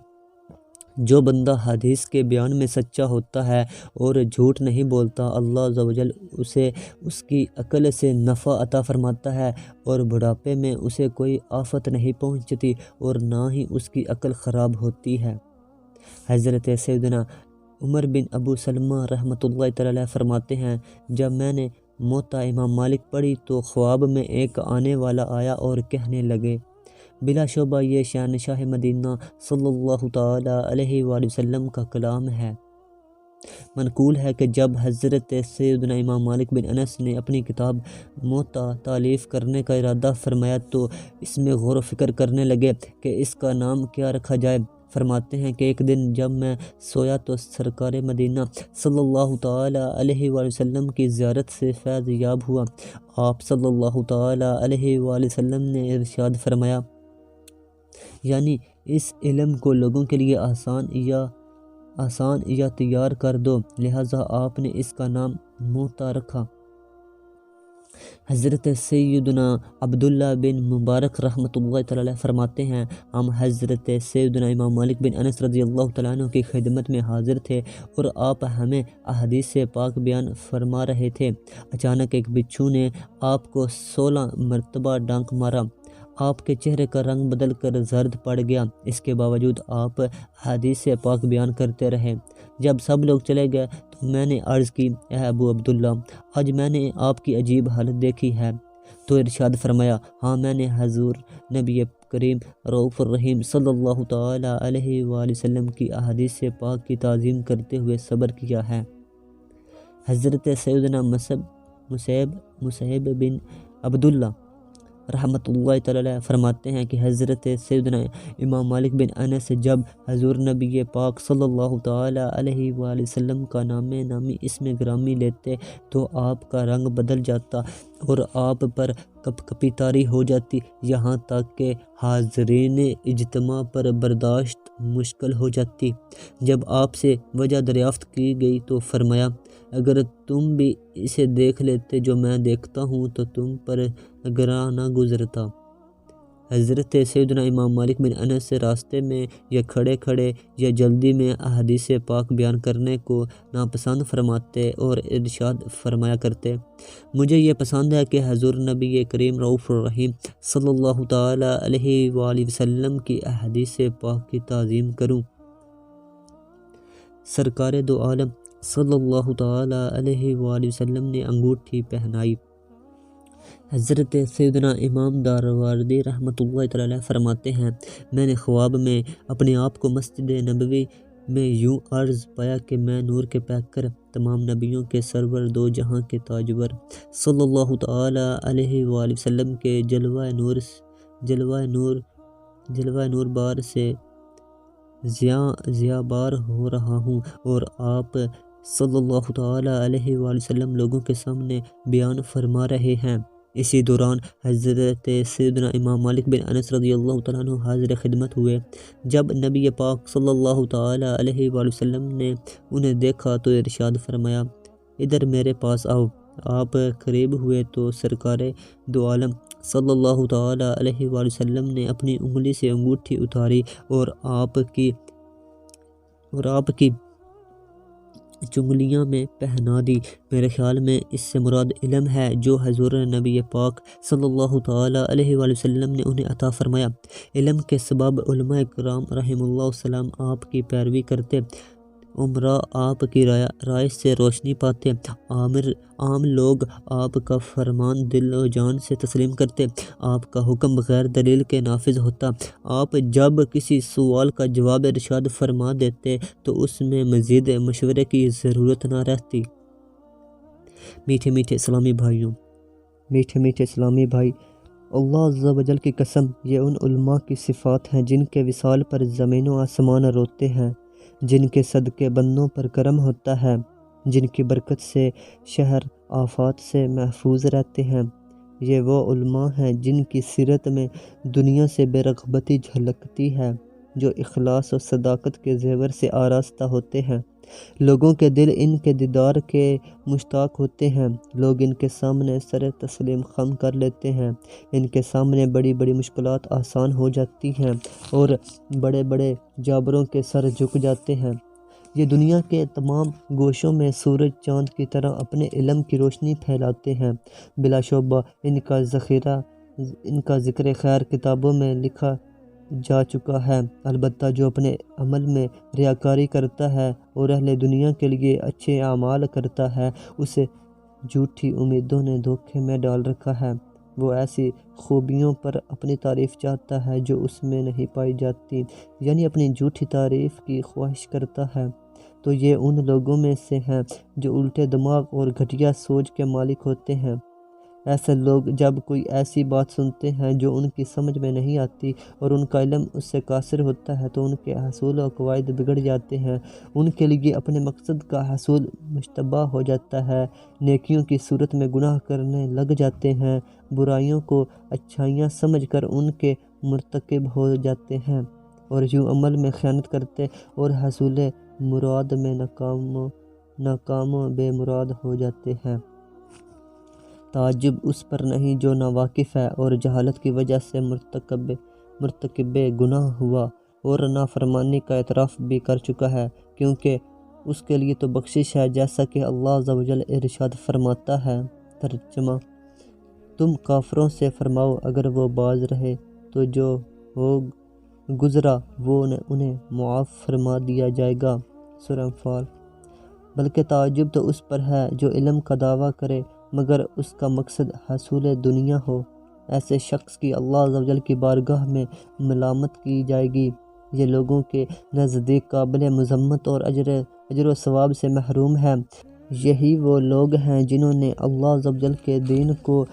جو بندہ حدیث کے بیان میں سچا ہوتا ہے اور جھوٹ نہیں بولتا، اللہ عز و جل اسے اس کی عقل سے نفع عطا فرماتا ہے اور بڑھاپے میں اسے کوئی آفت نہیں پہنچتی اور نہ ہی اس کی عقل خراب ہوتی ہے۔ حضرت سیدنا عمر بن ابو سلمہ رحمۃ اللہ تعالی علیہ فرماتے ہیں، جب میں نے موطا امام مالک پڑھی تو خواب میں ایک آنے والا آیا اور کہنے لگے، بلا شبہ یہ شہنشاہ مدینہ صلی اللہ تعالی علیہ وآلہ وسلم کا کلام ہے۔ منقول ہے کہ جب حضرت سیدنا امام مالک بن انس نے اپنی کتاب موطا تالیف کرنے کا ارادہ فرمایا تو اس میں غور و فکر کرنے لگے کہ اس کا نام کیا رکھا جائے۔ فرماتے ہیں کہ ایک دن جب میں سویا تو سرکار مدینہ صلی اللہ تعالی علیہ وآلہ وسلم کی زیارت سے فیض یاب ہوا۔ آپ صلی اللہ تعالی علیہ وآلہ وسلم نے ارشاد فرمایا، یعنی اس علم کو لوگوں کے لیے آسان یا تیار کر دو، لہٰذا آپ نے اس کا نام موطا رکھا۔ حضرت سیدنا عبداللہ بن مبارک رحمۃ اللہ تعالی علیہ فرماتے ہیں، ہم حضرت سیدنا امام مالک بن انس رضی اللہ تعالیٰ عنہ کی خدمت میں حاضر تھے اور آپ ہمیں احادیث پاک بیان فرما رہے تھے۔ اچانک ایک بچھو نے آپ کو 16 مرتبہ ڈانک مارا۔ آپ کے چہرے کا رنگ بدل کر زرد پڑ گیا، اس کے باوجود آپ حدیث پاک بیان کرتے رہے۔ جب سب لوگ چلے گئے تو میں نے عرض کی، اے ابو عبداللہ، آج میں نے آپ کی عجیب حالت دیکھی ہے۔ تو ارشاد فرمایا، ہاں میں نے حضور نبی کریم رؤوف الرحیم صلی اللہ تعالی علیہ وآلہ وسلم کی احادیث پاک کی تعظیم کرتے ہوئے صبر کیا ہے۔ حضرت سیدنا مصعب بن عبداللہ رحمۃ اللہ تعالی علیہ فرماتے ہیں کہ حضرت سیدنا امام مالک بن انس جب حضور نبی پاک صلی اللہ تعالی علیہ وآلہ وسلم کا نامی اسم گرامی لیتے تو آپ کا رنگ بدل جاتا اور آپ پر کپ کپی طاری ہو جاتی، یہاں تک کہ حاضرین اجتماع پر برداشت مشکل ہو جاتی۔ جب آپ سے وجہ دریافت کی گئی تو فرمایا، اگر تم بھی اسے دیکھ لیتے جو میں دیکھتا ہوں تو تم پر گراں نہ گزرتا۔ حضرت سیدنا امام مالک بن انس سے راستے میں یا کھڑے کھڑے یا جلدی میں احادیث پاک بیان کرنے کو ناپسند فرماتے اور ارشاد فرمایا کرتے، مجھے یہ پسند ہے کہ حضور نبی کریم رؤوف الرحیم صلی اللہ تعالی علیہ وآلہ وسلم کی احادیث پاک کی تعظیم کروں۔ سرکار دو عالم صلی اللہ تعالی علیہ وآلہ وسلم نے انگوٹھی پہنائی۔ حضرت سیدنا امام داراوردی رحمۃ اللہ تعالی علیہ فرماتے ہیں، میں نے خواب میں اپنے آپ کو مسجد نبوی میں یوں عرض پایا کہ میں نور کے پیکر، تمام نبیوں کے سرور، دو جہاں کے تاجور صلی اللہ تعالی علیہ وآلہ وسلم کے جلوہ نور بار سے ضیاء بار ہو رہا ہوں اور آپ صلی اللہ تعالی علیہ وآلہ وسلم لوگوں کے سامنے بیان فرما رہے ہیں۔ اسی دوران حضرت سیدنا امام مالک بن انس رضی اللہ تعالیٰ عنہ حاضر خدمت ہوئے۔ جب نبی پاک صلی اللہ تعالی علیہ وآلہ وسلم نے انہیں دیکھا تو ارشاد فرمایا، ادھر میرے پاس آؤ۔ آپ قریب ہوئے تو سرکار دو عالم صلی اللہ تعالی علیہ وآلہ وسلم نے اپنی انگلی سے انگوٹھی اتاری اور آپ کی چنگلیاں میں پہنا دی۔ میرے خیال میں اس سے مراد علم ہے جو حضور نبی پاک صلی اللہ تعالی علیہ وآلہ وسلم نے انہیں عطا فرمایا۔ علم کے سبب علماء کرام رحم اللہ السلام آپ کی پیروی کرتے، امراء آپ کی رائے سے روشنی پاتے، عام لوگ آپ کا فرمان دل و جان سے تسلیم کرتے، آپ کا حکم بغیر دلیل کے نافذ ہوتا، آپ جب کسی سوال کا جواب ارشاد فرما دیتے تو اس میں مزید مشورے کی ضرورت نہ رہتی۔ میٹھے میٹھے اسلامی بھائیوں، میٹھے میٹھے اسلامی بھائی، اللہ عز و جل کی قسم، یہ ان علماء کی صفات ہیں جن کے وصال پر زمین و آسمان روتے ہیں، جن کے صدقے بندوں پر کرم ہوتا ہے، جن کی برکت سے شہر آفات سے محفوظ رہتے ہیں۔ یہ وہ علماء ہیں جن کی سیرت میں دنیا سے بے رغبتی جھلکتی ہے، جو اخلاص و صداقت کے زیور سے آراستہ ہوتے ہیں۔ لوگوں کے دل ان کے دیدار کے مشتاق ہوتے ہیں۔ لوگ ان کے سامنے سر تسلیم خم کر لیتے ہیں۔ ان کے سامنے بڑی بڑی مشکلات آسان ہو جاتی ہیں اور بڑے بڑے جابروں کے سر جھک جاتے ہیں۔ یہ دنیا کے تمام گوشوں میں سورج چاند کی طرح اپنے علم کی روشنی پھیلاتے ہیں۔ بلا شبہ ان کا ذکر خیر کتابوں میں لکھا جا چکا ہے، البتہ جو اپنے عمل میں ریاکاری کرتا ہے اور اہل دنیا کے لیے اچھے اعمال کرتا ہے، اسے جھوٹی امیدوں نے دھوکے میں ڈال رکھا ہے۔ وہ ایسی خوبیوں پر اپنی تعریف چاہتا ہے جو اس میں نہیں پائی جاتی، یعنی اپنی جھوٹی تعریف کی خواہش کرتا ہے۔ تو یہ ان لوگوں میں سے ہیں جو الٹے دماغ اور گھٹیا سوچ کے مالک ہوتے ہیں۔ ایسے لوگ جب کوئی ایسی بات سنتے ہیں جو ان کی سمجھ میں نہیں آتی اور ان کا علم اس سے قاصر ہوتا ہے تو ان کے حصول و قواعد بگڑ جاتے ہیں، ان کے لیے اپنے مقصد کا حصول مشتبہ ہو جاتا ہے، نیکیوں کی صورت میں گناہ کرنے لگ جاتے ہیں، برائیوں کو اچھائیاں سمجھ کر ان کے مرتکب ہو جاتے ہیں اور یوں عمل میں خیانت کرتے اور حصول مراد میں ناکام و بے مراد ہو جاتے ہیں۔ تعجب اس پر نہیں جو ناواقف ہے اور جہالت کی وجہ سے مرتکب گناہ ہوا اور نافرمانی کا اعتراف بھی کر چکا ہے، کیونکہ اس کے لیے تو بخشش ہے، جیسا کہ اللہ عز و جل ارشاد فرماتا ہے۔ ترجمہ: تم کافروں سے فرماؤ اگر وہ باز رہے تو جو ہو گزرا وہ انہیں معاف فرما دیا جائے گا۔ سورہ انفال۔ بلکہ تعجب تو اس پر ہے جو علم کا دعویٰ کرے مگر اس کا مقصد حصول دنیا ہو، ایسے شخص کی اللہ عز و جل کی بارگاہ میں ملامت کی جائے گی۔ یہ لوگوں کے نزدیک قابل مذمت اور اجر و ثواب سے محروم ہے۔ یہی وہ لوگ ہیں جنہوں نے اللہ عز و جل کے دین کو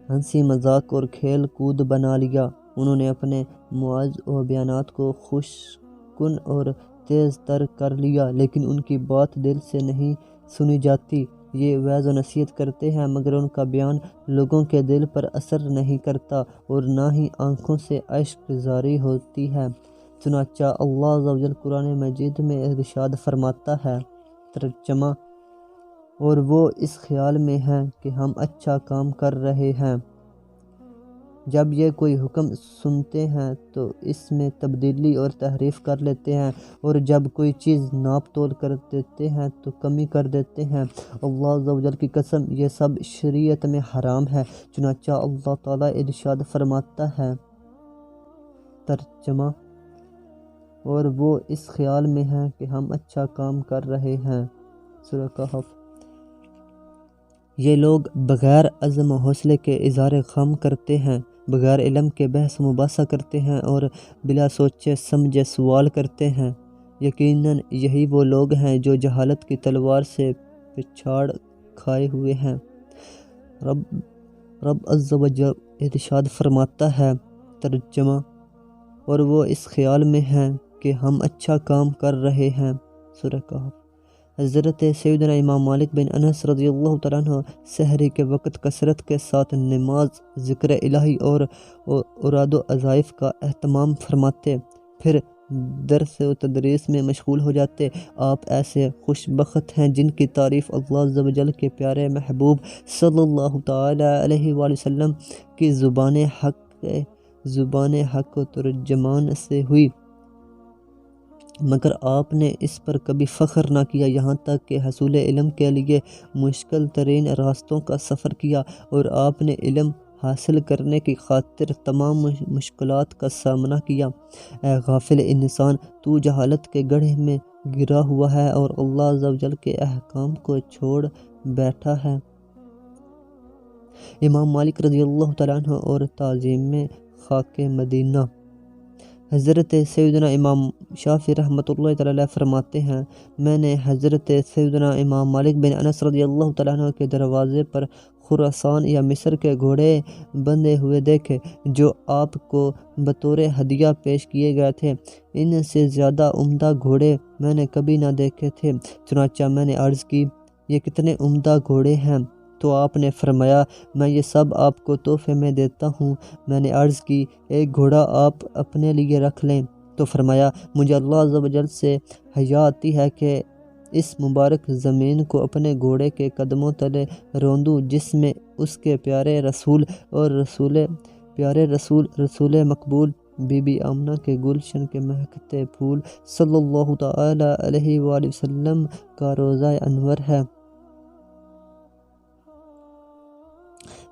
ہنسی مذاق اور کھیل کود بنا لیا۔ انہوں نے اپنے مواعظ و بیانات کو خوش کن اور تیز تر کر لیا، لیکن ان کی بات دل سے نہیں سنی جاتی۔ یہ وعظ و نصیحت کرتے ہیں مگر ان کا بیان لوگوں کے دل پر اثر نہیں کرتا اور نہ ہی آنکھوں سے اشک جاری ہوتی ہے۔ چنانچہ اللہ عز و جل قرآن مجید میں ارشاد فرماتا ہے۔ ترجمہ: اور وہ اس خیال میں ہیں کہ ہم اچھا کام کر رہے ہیں۔ جب یہ کوئی حکم سنتے ہیں تو اس میں تبدیلی اور تحریف کر لیتے ہیں اور جب کوئی چیز ناپ تول کر دیتے ہیں تو کمی کر دیتے ہیں۔ اللہ عز و جل کی قسم یہ سب شریعت میں حرام ہے۔ چنانچہ اللہ تعالیٰ ارشاد فرماتا ہے۔ ترجمہ: اور وہ اس خیال میں ہیں کہ ہم اچھا کام کر رہے ہیں۔ سورہ کہف۔ یہ لوگ بغیر عزم و حوصلے کے اظہار خام کرتے ہیں، بغیر علم کے بحث و مباحثہ کرتے ہیں اور بلا سوچے سمجھے سوال کرتے ہیں۔ یقیناً یہی وہ لوگ ہیں جو جہالت کی تلوار سے پچھاڑ کھائے ہوئے ہیں۔ رب عز و جل ارشاد فرماتا ہے۔ ترجمہ: اور وہ اس خیال میں ہیں کہ ہم اچھا کام کر رہے ہیں۔ سورہ کہف۔ حضرت سیدنا امام مالک بن انس رضی اللہ تعالیٰ عنہ سحری کے وقت کثرت کے ساتھ نماز، ذکر الہی اور اوراد و وظائف کا اہتمام فرماتے، پھر درس و تدریس میں مشغول ہو جاتے۔ آپ ایسے خوش بخت ہیں جن کی تعریف اللہ عز و جل کے پیارے محبوب صلی اللہ تعالیٰ علیہ وآلہ وسلم کی زبان حق و ترجمان سے ہوئی، مگر آپ نے اس پر کبھی فخر نہ کیا، یہاں تک کہ حصول علم کے لیے مشکل ترین راستوں کا سفر کیا اور آپ نے علم حاصل کرنے کی خاطر تمام مشکلات کا سامنا کیا۔ اے غافل انسان، تو جہالت کے گڑھے میں گرا ہوا ہے اور اللہ عز و جل کے احکام کو چھوڑ بیٹھا ہے۔ امام مالک رضی اللہ تعالیٰ عنہ اور تعظیم خاک مدینہ۔ حضرت سیدنا امام شافعی رحمۃ اللہ تعالیٰ علیہ فرماتے ہیں، میں نے حضرت سیدنا امام مالک بن انس رضی اللہ تعالیٰ عنہ کے دروازے پر خراسان یا مصر کے گھوڑے بندھے ہوئے دیکھے جو آپ کو بطور ہدیہ پیش کیے گئے تھے۔ ان سے زیادہ عمدہ گھوڑے میں نے کبھی نہ دیکھے تھے۔ چنانچہ میں نے عرض کی، یہ کتنے عمدہ گھوڑے ہیں؟ تو آپ نے فرمایا، میں یہ سب آپ کو تحفے میں دیتا ہوں۔ میں نے عرض کی، ایک گھوڑا آپ اپنے لیے رکھ لیں۔ تو فرمایا مجھے اللہ عز و جل سے حیا آتی ہے کہ اس مبارک زمین کو اپنے گھوڑے کے قدموں تلے روندوں جس میں اس کے پیارے رسول اور رسول مقبول بی بی آمنہ کے گلشن کے مہکتے پھول صلی اللہ تعالی علیہ وآلہ وسلم کا روضہ انور ہے۔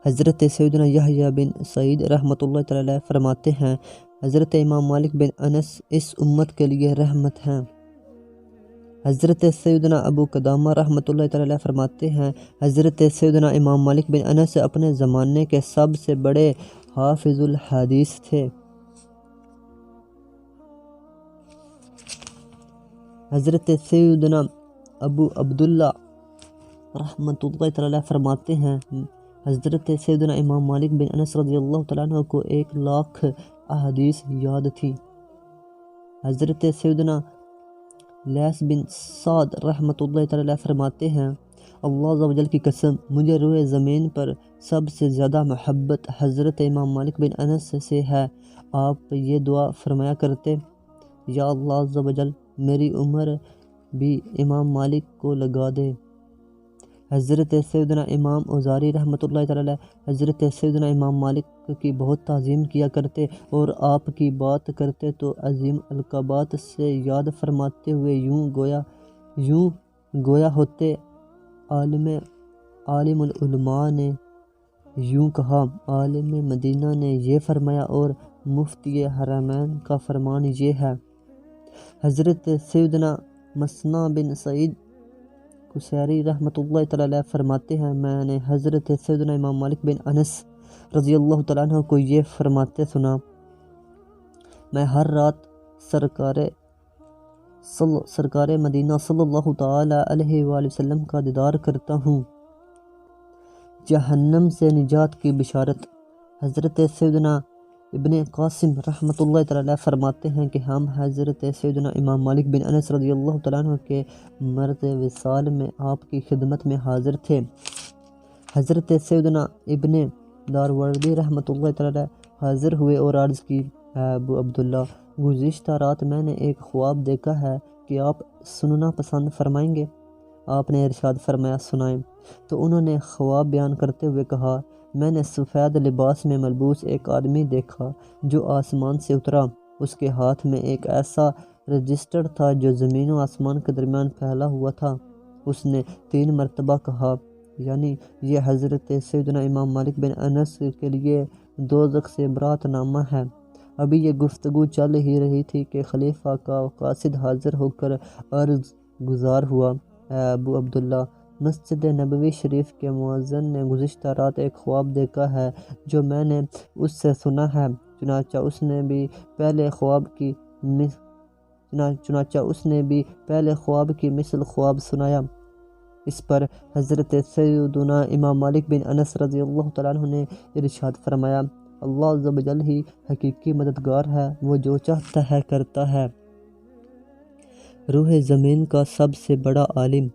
حضرت سیدنا یحییٰ بن سعید رحمۃ اللہ تعالی علیہ فرماتے ہیں حضرت امام مالک بن انس اس امت کے لیے رحمت ہیں۔ حضرت سیدنا ابو قدامہ رحمۃ اللہ تعالی علیہ فرماتے ہیں حضرت سیدنا امام مالک بن انس اپنے زمانے کے سب سے بڑے حافظ الحدیث تھے۔ حضرت سیدنا ابو عبداللہ رحمۃ اللہ تعالی علیہ فرماتے ہیں حضرت سیدنا امام مالک بن انس رضی اللہ تعالیٰ عنہ کو 1,00,000 احادیث یاد تھی۔ حضرت سیدنا لیث بن سعد رحمۃ اللہ تعالی علیہ فرماتے ہیں اللہ عز و جل کی قسم مجھے روئے زمین پر سب سے زیادہ محبت حضرت امام مالک بن انس سے ہے۔ آپ یہ دعا فرمایا کرتے یا اللہ عز و جل میری عمر بھی امام مالک کو لگا دے۔ حضرت سیدنا امام اوزاعی رحمۃ اللہ تعالی علیہ حضرت سیدنا امام مالک کی بہت تعظیم کیا کرتے اور آپ کی بات کرتے تو عظیم القابات سے یاد فرماتے ہوئے یوں گویا ہوتے عالم العلماء نے یوں کہا، عالم مدینہ نے یہ فرمایا اور مفتی حرمین کا فرمان یہ ہے۔ حضرت سیدنا مسنا بن سعید قشیری رحمۃ اللہ تعالی علیہ فرماتے ہیں میں نے حضرت سیدنا امام مالک بن انس رضی اللہ تعالیٰ عنہ کو یہ فرماتے سنا، میں ہر رات سرکار مدینہ صلی اللہ تعالی علیہ وآلہ وسلم کا دیدار کرتا ہوں۔ جہنم سے نجات کی بشارت۔ حضرت سیدنا ابن قاسم رحمۃ اللہ تعالی علیہ فرماتے ہیں کہ ہم حضرت سیدنا امام مالک بن انس رضی اللہ تعالیٰ عنہ کے مرض وصال میں آپ کی خدمت میں حاضر تھے۔ حضرت سیدنا ابن داروردی رحمۃ اللہ تعالی علیہ حاضر ہوئے اور عرض کی ابو عبداللہ گزشتہ رات میں نے ایک خواب دیکھا ہے کہ آپ سننا پسند فرمائیں گے؟ آپ نے ارشاد فرمایا سنائیں۔ تو انہوں نے خواب بیان کرتے ہوئے کہا میں نے سفید لباس میں ملبوس ایک آدمی دیکھا جو آسمان سے اترا، اس کے ہاتھ میں ایک ایسا رجسٹر تھا جو زمین و آسمان کے درمیان پھیلا ہوا تھا۔ اس نے 3 مرتبہ کہا، یعنی یہ حضرت سیدنا امام مالک بن انس کے لیے دوزخ سے برات نامہ ہے۔ ابھی یہ گفتگو چل ہی رہی تھی کہ خلیفہ کا قاصد حاضر ہو کر عرض گزار ہوا، اے ابو عبداللہ مسجد نبوی شریف کے مؤذن نے گزشتہ رات ایک خواب دیکھا ہے جو میں نے اس سے سنا ہے، چنانچہ اس نے بھی پہلے خواب کی مثل خواب سنایا۔ اس پر حضرت سیدنا امام مالک بن انس رضی اللہ تعالیٰ عنہ نے ارشاد فرمایا اللہ عز و جل ہی حقیقی مددگار ہے، وہ جو چاہتا ہے کرتا ہے۔ روح زمین کا سب سے بڑا عالم۔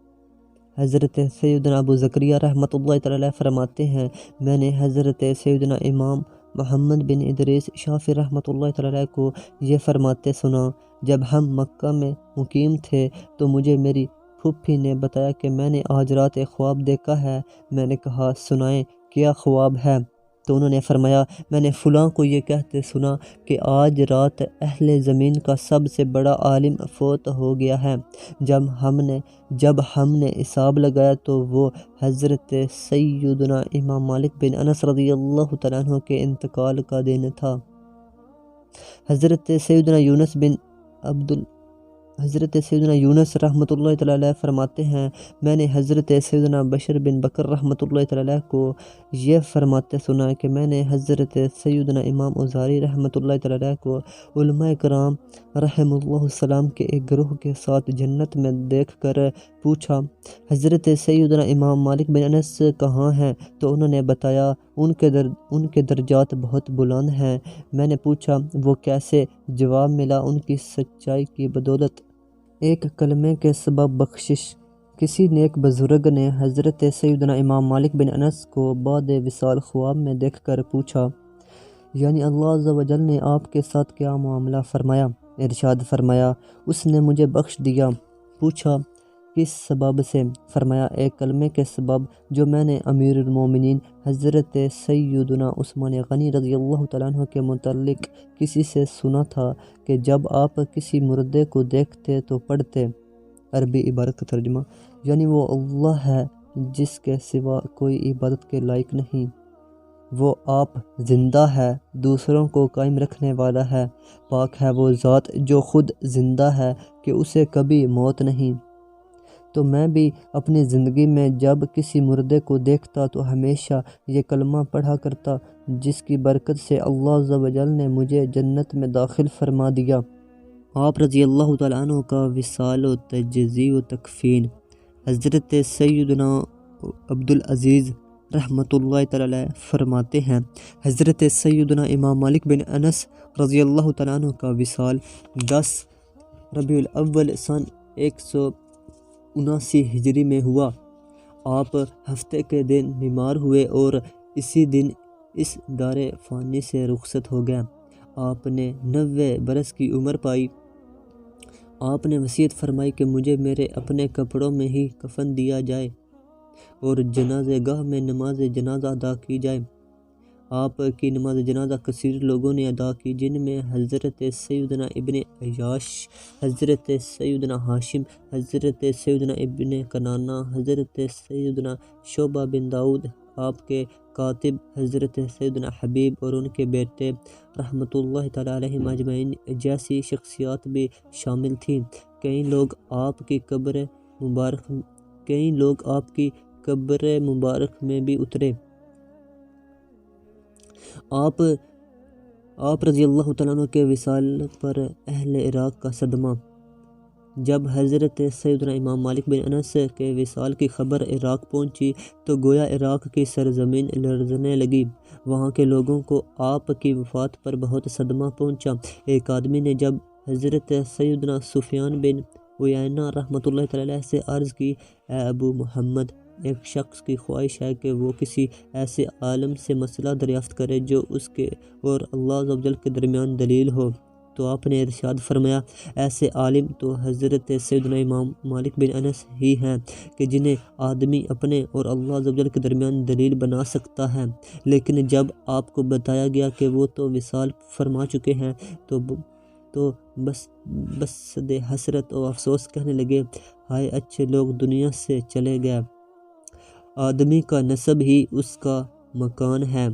حضرت سیدنا ابو زکریہ رحمۃ اللہ تعالی علیہ فرماتے ہیں میں نے حضرت سیدنا امام محمد بن ادریس شافعی رحمۃ اللہ تعالی علیہ کو یہ فرماتے سنا، جب ہم مکہ میں مقیم تھے تو مجھے میری پھوپھی نے بتایا کہ میں نے آج رات ایک خواب دیکھا ہے۔ میں نے کہا سنائیں کیا خواب ہے؟ تو انہوں نے فرمایا میں نے فلاں کو یہ کہتے سنا کہ آج رات اہل زمین کا سب سے بڑا عالم فوت ہو گیا ہے۔ جب ہم نے حساب لگایا تو وہ حضرت سیدنا امام مالک بن انس رضی اللہ تعالیٰ عنہ کے انتقال کا دن تھا۔ حضرت سیدنا یونس رحمۃ اللہ تعالی علیہ فرماتے ہیں میں نے حضرت سیدنا بشر بن بکر رحمۃ اللہ تعالی علیہ کو یہ فرماتے سنا کہ میں نے حضرت سیدنا امام اوزاعی رحمۃ اللہ تعالی علیہ کو علماء کرام رحم اللہ السلام کے ایک گروہ کے ساتھ جنت میں دیکھ کر پوچھا حضرت سیدنا امام مالک بن انس کہاں ہیں؟ تو انہوں نے بتایا ان کے درجات بہت بلند ہیں۔ میں نے پوچھا وہ کیسے؟ جواب ملا ان کی سچائی کی بدولت، ایک کلمے کے سبب بخشش۔ کسی نیک بزرگ نے حضرت سیدنا امام مالک بن انس کو بعد وصال خواب میں دیکھ کر پوچھا، یعنی اللہ عز و جل نے آپ کے ساتھ کیا معاملہ فرمایا؟ ارشاد فرمایا اس نے مجھے بخش دیا۔ پوچھا کس سبب سے؟ فرمایا ایک کلمے کے سبب جو میں نے امیر المومنین حضرت سیدنا عثمان غنی رضی اللہ تعالیٰ عنہ کے متعلق کسی سے سنا تھا کہ جب آپ کسی مردے کو دیکھتے تو پڑھتے۔ عربی عبارت کا ترجمہ، یعنی وہ اللہ ہے جس کے سوا کوئی عبادت کے لائق نہیں، وہ آپ زندہ ہے، دوسروں کو قائم رکھنے والا ہے، پاک ہے وہ ذات جو خود زندہ ہے کہ اسے کبھی موت نہیں۔ تو میں بھی اپنی زندگی میں جب کسی مردے کو دیکھتا تو ہمیشہ یہ کلمہ پڑھا کرتا، جس کی برکت سے اللہ عز و جل نے مجھے جنت میں داخل فرما دیا۔ آپ رضی اللہ تعالیٰ عنہ کا وصال و تجزی و تکفین۔ حضرت سیدنا عبدالعزیز رحمۃ اللہ تعالیٰ علیہ فرماتے ہیں، حضرت سیدنا امام مالک بن انس رضی اللہ تعالیٰ عنہ کا وصال 10 ربیع الاول سن 179 ہجری میں ہوا۔ آپ ہفتے کے دن بیمار ہوئے اور اسی دن اس دار فانی سے رخصت ہو گئے۔ آپ نے 90 برس کی عمر پائی۔ آپ نے وصیت فرمائی کہ مجھے میرے اپنے کپڑوں میں ہی کفن دیا جائے اور جنازہ گاہ میں نماز جنازہ ادا کی جائے۔ آپ کی نماز جنازہ کثیر لوگوں نے ادا کی، جن میں حضرت سیدنا ابن عیاش، حضرت سیدنا ہاشم، حضرت سیدنا ابن کنانہ، حضرت سیدنا شعبہ بن داؤد، آپ کے کاتب حضرت سیدنا حبیب اور ان کے بیٹے رحمۃ اللہ تعالیٰ علیہم اجمعین جیسی شخصیات بھی شامل تھیں۔ کئی لوگ آپ کی قبر مبارک میں بھی اترے۔ آپ رضی اللہ تعالیٰ عنہ کے وصال پر اہل عراق کا صدمہ۔ جب حضرت سیدنا امام مالک بن انس کے وصال کی خبر عراق پہنچی تو گویا عراق کی سرزمین لرزنے لگی۔ وہاں کے لوگوں کو آپ کی وفات پر بہت صدمہ پہنچا۔ ایک آدمی نے جب حضرت سیدنا سفیان بن عیینہ رحمۃ اللہ تعالیٰ علیہ سے عرض کی، اے ابو محمد، ایک شخص کی خواہش ہے کہ وہ کسی ایسے عالم سے مسئلہ دریافت کرے جو اس کے اور اللہ عز و جل کے درمیان دلیل ہو، تو آپ نے ارشاد فرمایا ایسے عالم تو حضرت سیدنا امام مالک بن انس ہی ہیں کہ جنہیں آدمی اپنے اور اللہ عز و جل کے درمیان دلیل بنا سکتا ہے۔ لیکن جب آپ کو بتایا گیا کہ وہ تو وصال فرما چکے ہیں تو بس صد حسرت و افسوس کہنے لگے، ہائے اچھے لوگ دنیا سے چلے گئے، آدمی کا نسب ہی اس کا مکان ہے۔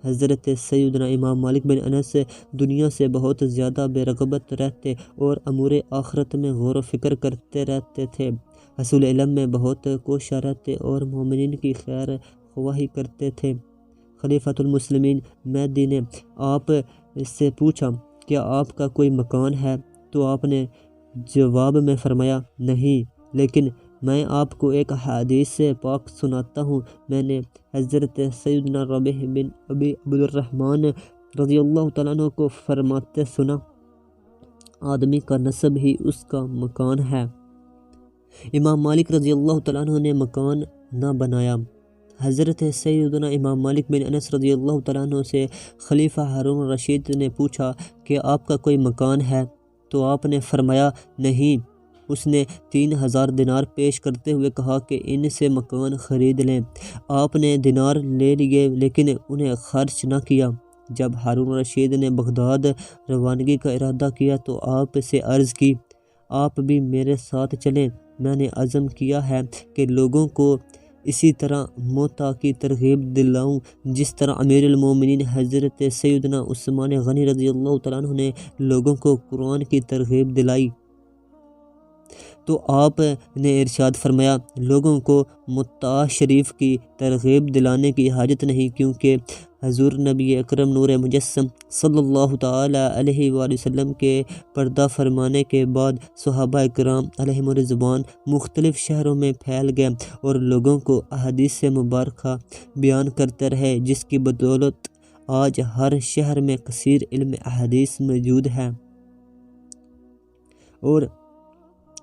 حضرت سیدنا امام مالک بن انس دنیا سے بہت زیادہ بے رغبت رہتے اور امور آخرت میں غور و فکر کرتے رہتے تھے، حصول علم میں بہت کوشاں رہتے اور مومنین کی خیر خواہی کرتے تھے۔ خلیفۃ المسلمین مہدی نے آپ سے پوچھا، کیا آپ کا کوئی مکان ہے؟ تو آپ نے جواب میں فرمایا، نہیں، لیکن میں آپ کو ایک حدیث پاک سناتا ہوں۔ میں نے حضرت سیدنا ربیع بن ابی عبد الرحمن رضی اللہ تعالیٰ عنہ کو فرماتے سنا، آدمی کا نسب ہی اس کا مکان ہے۔ امام مالک رضی اللہ تعالیٰ عنہ نے مکان نہ بنایا۔ حضرت سیدنا امام مالک بن انس رضی اللہ تعالیٰ عنہ سے خلیفہ ہارون الرشید نے پوچھا کہ آپ کا کوئی مکان ہے؟ تو آپ نے فرمایا نہیں۔ اس نے 3000 دینار پیش کرتے ہوئے کہا کہ ان سے مکان خرید لیں۔ آپ نے دینار لے لیے لیکن انہیں خرچ نہ کیا۔ جب ہارون الرشید نے بغداد روانگی کا ارادہ کیا تو آپ سے عرض کی، آپ بھی میرے ساتھ چلیں، میں نے عزم کیا ہے کہ لوگوں کو اسی طرح موتا کی ترغیب دلاؤں جس طرح امیر المومنین حضرت سیدنا عثمان غنی رضی اللہ تعالیٰ عنہ نے لوگوں کو قرآن کی ترغیب دلائی۔ تو آپ نے ارشاد فرمایا، لوگوں کو متاع شریف کی ترغیب دلانے کی حاجت نہیں، کیونکہ حضور نبی اکرم نور مجسم صلی اللہ تعالیٰ علیہ وآلہ وسلم کے پردہ فرمانے کے بعد صحابہ اکرام علیہم الرضوان مختلف شہروں میں پھیل گئے اور لوگوں کو احادیث مبارکہ بیان کرتے رہے، جس کی بدولت آج ہر شہر میں کثیر علم احادیث موجود ہے۔ اور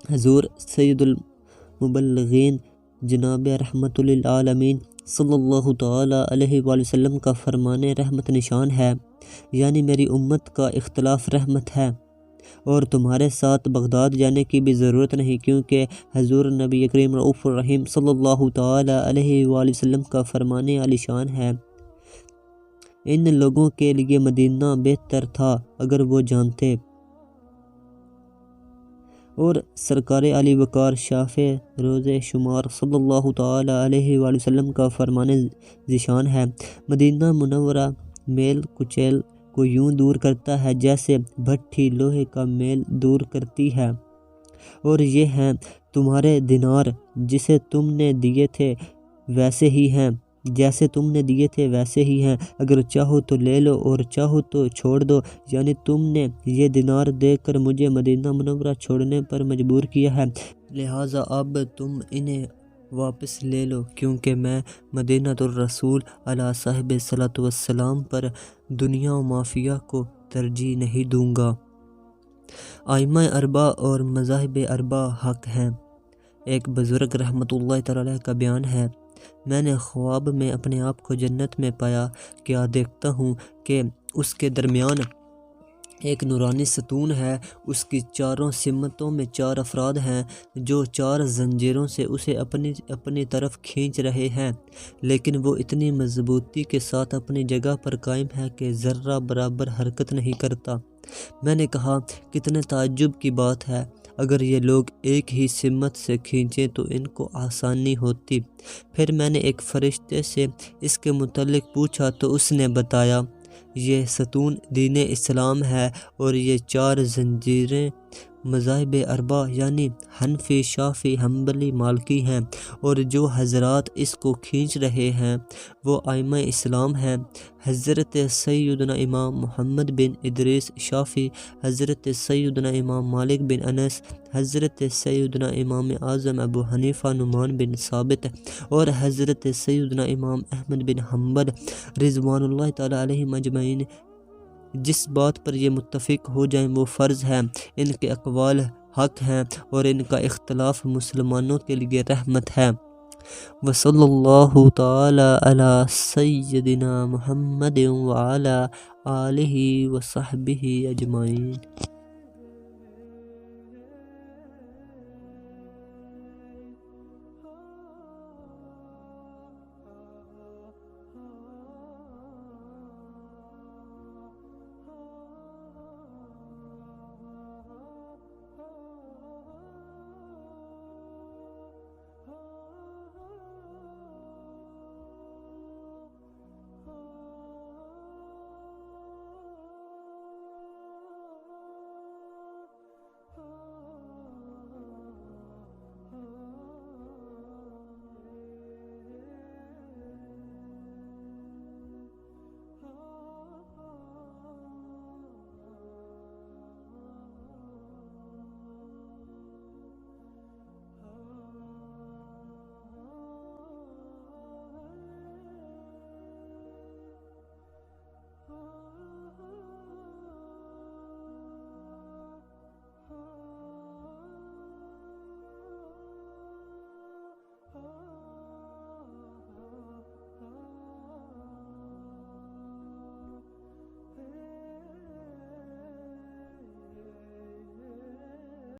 حضور سید المبلغین جناب رحمت للعالمین صلی اللہ تعالیٰ علیہ وآلہ وسلم کا فرمان رحمت نشان ہے، یعنی میری امت کا اختلاف رحمت ہے۔ اور تمہارے ساتھ بغداد جانے کی بھی ضرورت نہیں، کیونکہ حضور نبی کریم رؤوف الرحیم صلی اللہ تعالی علیہ وآلہ وسلم کا فرمان عالی شان ہے، ان لوگوں کے لیے مدینہ بہتر تھا اگر وہ جانتے۔ اور سرکار علی وقار شافع روز شمار صلی اللہ تعالی علیہ وآلہ وسلم کا فرمان ذیشان ہے، مدینہ منورہ میل کچیل کو یوں دور کرتا ہے جیسے بھٹی لوہے کا میل دور کرتی ہے، اور یہ ہیں تمہارے دینار جسے تم نے دیے تھے ویسے ہی ہیں، جیسے تم نے دیے تھے ویسے ہی ہیں، اگر چاہو تو لے لو اور چاہو تو چھوڑ دو، یعنی تم نے یہ دینار دے کر مجھے مدینہ منورہ چھوڑنے پر مجبور کیا ہے، لہٰذا اب تم انہیں واپس لے لو، کیونکہ میں مدینہ الرسول علیہ صاحب صلاۃ والسلام پر دنیا و مافیہ کو ترجیح نہیں دوں گا۔ ائمہ اربعہ اور مذاہب اربعہ حق ہیں۔ ایک بزرگ رحمۃ اللہ تعالی علیہ کا بیان ہے، میں نے خواب میں اپنے آپ کو جنت میں پایا، کیا دیکھتا ہوں کہ اس کے درمیان ایک نورانی ستون ہے، اس کی چاروں سمتوں میں 4 افراد ہیں جو 4 زنجیروں سے اسے اپنی طرف کھینچ رہے ہیں، لیکن وہ اتنی مضبوطی کے ساتھ اپنی جگہ پر قائم ہے کہ ذرہ برابر حرکت نہیں کرتا۔ میں نے کہا، کتنے تعجب کی بات ہے، اگر یہ لوگ ایک ہی سمت سے کھینچیں تو ان کو آسانی ہوتی۔ پھر میں نے ایک فرشتے سے اس کے متعلق پوچھا تو اس نے بتایا، یہ ستون دین اسلام ہے اور یہ 4 زنجیریں مذاہب اربعہ یعنی حنفی، شافعی، حنبلی، مالکی ہیں، اور جو حضرات اس کو کھینچ رہے ہیں وہ ائمہ اسلام ہیں، حضرت سیدنا امام محمد بن ادریس شافعی، حضرت سیدنا امام مالک بن انس، حضرت سیدنا امام اعظم ابو حنیفہ نعمان بن ثابت اور حضرت سیدنا امام احمد بن حنبل رضوان اللہ تعالی علیہم اجمعین۔ جس بات پر یہ متفق ہو جائیں وہ فرض ہے، ان کے اقوال حق ہیں اور ان کا اختلاف مسلمانوں کے لیے رحمت ہے۔ وصلی اللہ تعالی علی سیدنا محمد وعلی آلہ وصحبہ اجمعین۔